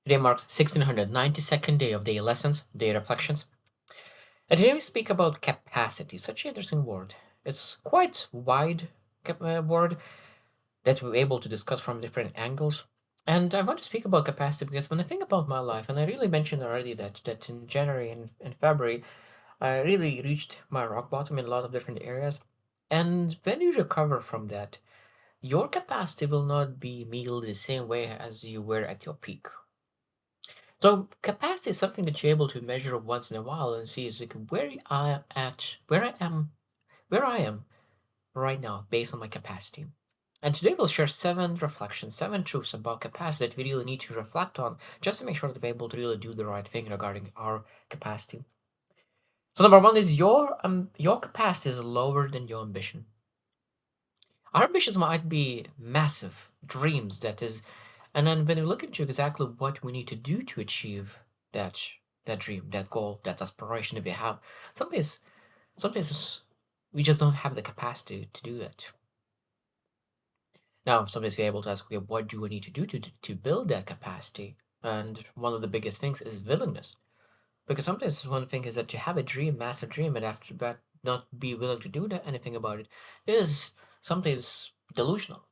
Today marks 1692nd day of day lessons, day reflections. And today we speak about capacity, such an interesting word. It's quite wide word that we're able to discuss from different angles. And I want to speak about capacity because when I think about my life, and I really mentioned already that in January and February, I really reached my rock bottom in a lot of different areas. And when you recover from that, your capacity will not be immediately the same way as you were at your peak. So capacity is something that you're able to measure once in a while and see is like where I am right now based on my capacity. And today we'll share seven reflections, seven truths about capacity that we really need to reflect on just to make sure that we're able to really do the right thing regarding our capacity. So number one is your capacity is lower than your ambition. Our ambitions might be massive dreams, that is, and then when we look into exactly what we need to do to achieve that that dream, that goal, that aspiration that we have, sometimes sometimes we just don't have the capacity to do it. Now, sometimes we're able to ask, okay, what do we need to do to build that capacity? And one of the biggest things is willingness. Because sometimes one thing is that you have a dream, massive dream, and after that, not be willing to do that, anything about it is sometimes delusional.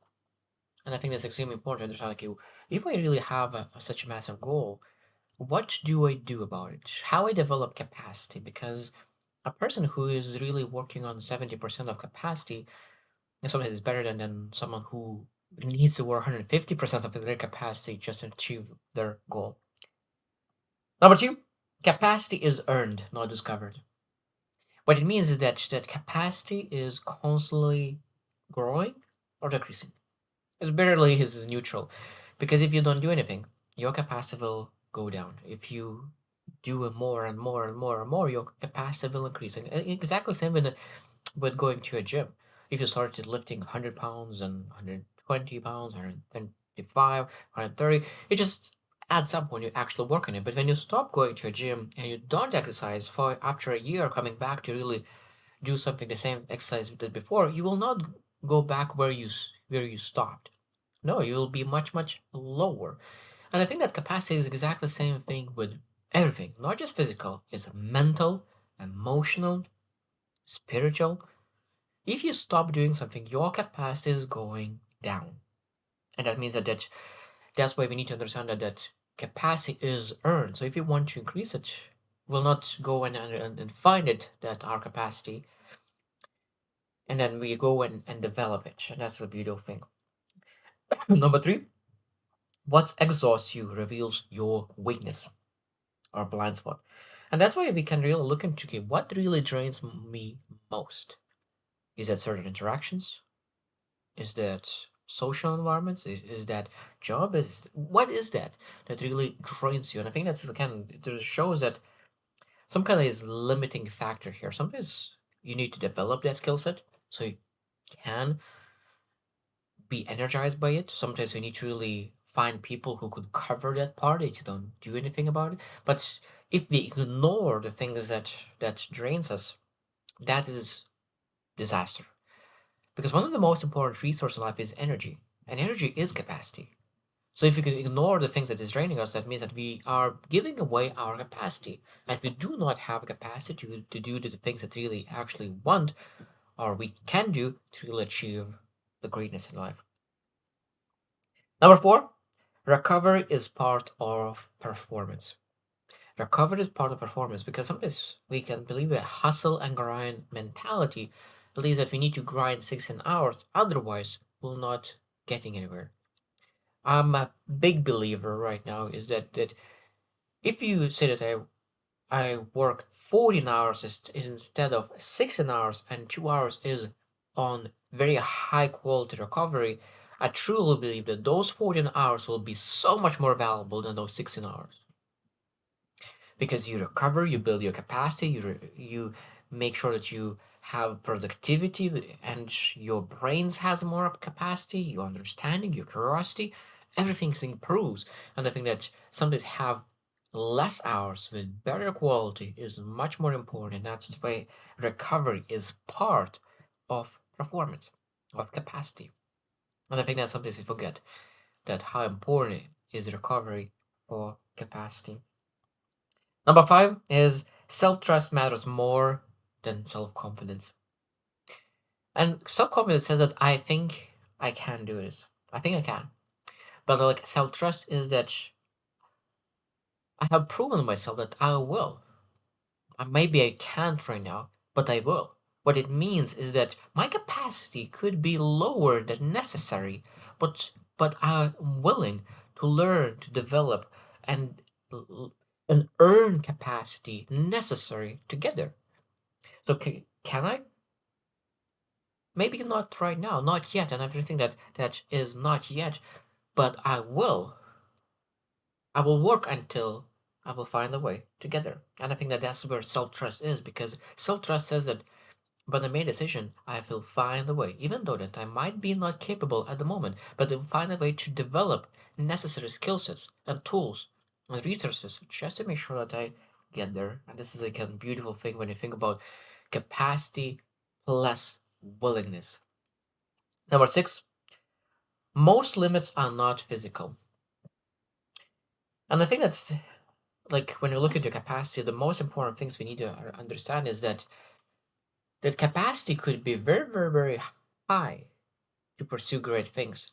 And I think that's extremely important to understand. Like, if I really have such a massive goal, what do I do about it? How I develop capacity? Because a person who is really working on 70% of capacity is something that's better than someone who needs to work 150% of their capacity just to achieve their goal. Number two, capacity is earned, not discovered. What it means is that capacity is constantly growing or decreasing. It barely is neutral. Because if you don't do anything, your capacity will go down. If you do it more and more and more and more, your capacity will increase. And exactly the same with going to a gym. If you started lifting 100 pounds and 120 pounds, 125, 130, it just adds up when you actually work on it. But when you stop going to a gym and you don't exercise for after a year, coming back to really do something the same exercise you did before, you will not go back where you stopped. No, you will be much lower. And I think that capacity is exactly the same thing with everything, not just physical. It's mental, emotional, spiritual. If you stop doing something, your capacity is going down. And that means that's why we need to understand that capacity is earned. So if you want to increase it, we'll not go and find it, that our capacity, and then we go and develop it. And that's the beautiful thing. Number three, what exhausts you reveals your weakness or blind spot. And that's why we can really look into, okay, what really drains me most. Is that certain interactions? Is that social environments? Is that job? Is what is that that really drains you? And I think that's again, it shows that some kind of is limiting factor here. Sometimes you need to develop that skill set so you can be energized by it. Sometimes you need to really find people who could cover that part if you don't do anything about it. But if we ignore the things that drains us, that is disaster. Because one of the most important resources in life is energy, and energy is capacity. So if you can ignore the things that is draining us, that means that we are giving away our capacity, and we do not have a capacity to do the things that really actually want or we can do to really achieve the greatness in life. Number four, recovery is part of performance. Recovery is part of performance because sometimes we can believe a hustle and grind mentality believes that we need to grind 16 hours, otherwise we're not getting anywhere. I'm a big believer right now is that if you say that I work 14 hours instead of 16 hours and 2 hours is on very high quality recovery, I truly believe that those 14 hours will be so much more valuable than those 16 hours. Because you recover, you build your capacity, you make sure that you have productivity and your brains has more capacity, your understanding, your curiosity, everything improves. And I think that sometimes have less hours with better quality is much more important. And that's why recovery is part of performance, of capacity. And I think that sometimes we forget that how important is recovery for capacity. Number five is self trust matters more than self confidence. And self confidence says that I think I can do this. I think I can. But like self trust is that I have proven myself that I will. Maybe I can't right now, but I will. What it means is that my capacity could be lower than necessary, but I'm willing to learn, to develop, and and earn capacity necessary to get there. So can I? Maybe not right now, not yet, and everything that is not yet, but I will. I will work until I will find a way to get there. And I think that that's where self trust is, because self trust says that but I made a decision, I will find a way, even though that I might be not capable at the moment, but I will find a way to develop necessary skill sets and tools and resources just to make sure that I get there. And this is like a beautiful thing when you think about capacity plus willingness. Number six, most limits are not physical. And I think that's like when you look at your capacity, the most important things we need to understand is that capacity could be very, very, very high to pursue great things.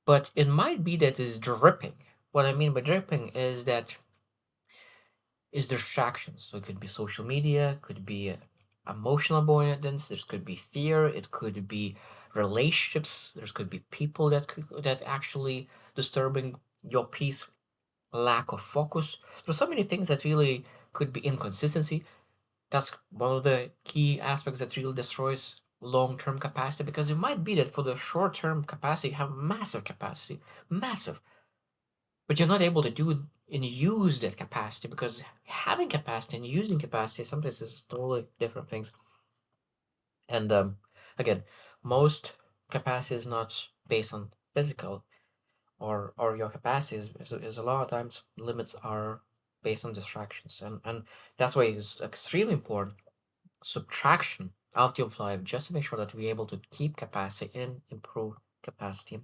But it might be that it's dripping. What I mean by dripping is that is distractions. So it could be social media, could be emotional avoidance, there could be fear, it could be relationships, there could be people that actually disturbing your peace, lack of focus. There's so many things that really could be inconsistency. That's one of the key aspects that really destroys long-term capacity, because it might be that for the short-term capacity you have massive capacity, massive, but you're not able to do and use that capacity, because having capacity and using capacity sometimes is totally different things. And again, most capacity is not based on physical or your capacity is a lot of times limits are based on distractions, and that's why it's extremely important subtraction out of life just to make sure that we're able to keep capacity and improve capacity.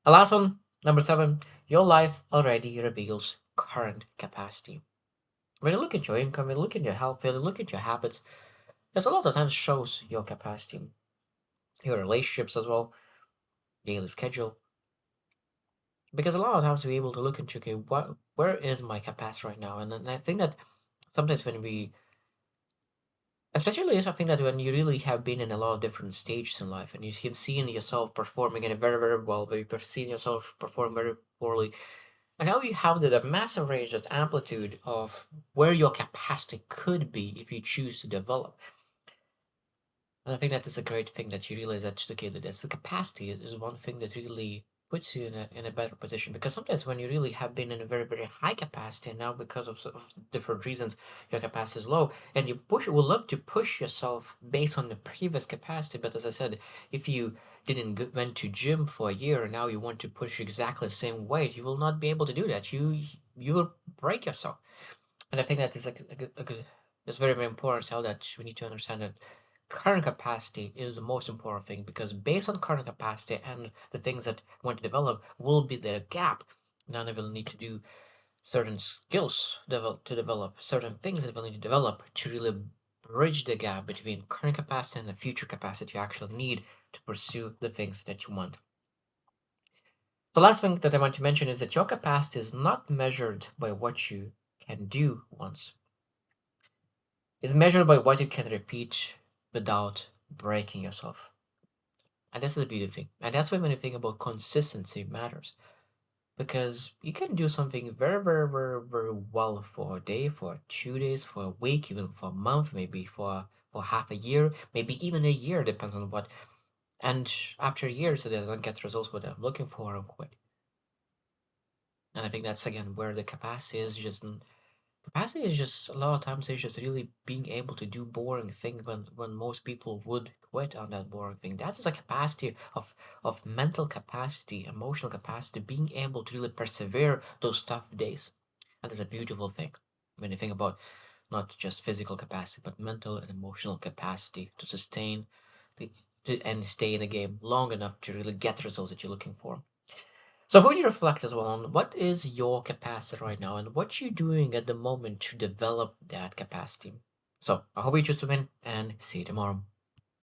The last one, number seven, your life already reveals current capacity. When you look at your income, when you look at your health, when you look at your habits, there's a lot of times shows your capacity, your relationships as well, daily schedule. Because a lot of times we're able to look into, okay, where is my capacity right now? And then I think that sometimes when we, especially if I think that when you really have been in a lot of different stages in life and you've seen yourself performing in a very, very well, but you've seen yourself perform very poorly, and now you have the massive range, that amplitude of where your capacity could be if you choose to develop. And I think that is a great thing that you realize that okay, that's the capacity is one thing that really puts you in a better position, because sometimes when you really have been in a very, very high capacity and now because of different reasons your capacity is low and you push will love to push yourself based on the previous capacity, but as I said, if you didn't went to gym for a year and now you want to push exactly the same weight, you will not be able to do that. You will break yourself. And I think that is it's very, very important how that we need to understand that current capacity is the most important thing, because based on current capacity and the things that want to develop will be the gap. Now they will need to do certain skills to develop certain things that will need to develop to really bridge the gap between current capacity and the future capacity you actually need to pursue the things that you want. The last thing that I want to mention is that your capacity is not measured by what you can do once. It's measured by what you can repeat without breaking yourself. And this is the beauty thing. And that's why when you think about consistency matters. Because you can do something very, very, very, very well for a day, for 2 days, for a week, even for a month, maybe for half a year, maybe even a year, depends on what. And after years, they don't get results what I'm looking for and quit. And I think that's again where the capacity is just capacity is just a lot of times is just really being able to do boring thing when most people would quit on that boring thing. That's a capacity of mental capacity, emotional capacity, being able to really persevere those tough days. And it's a beautiful thing when you think about not just physical capacity, but mental and emotional capacity to sustain and stay in the game long enough to really get the results that you're looking for. So I hope you reflect as well on what is your capacity right now and what you're doing at the moment to develop that capacity. So I hope you choose to win and see you tomorrow.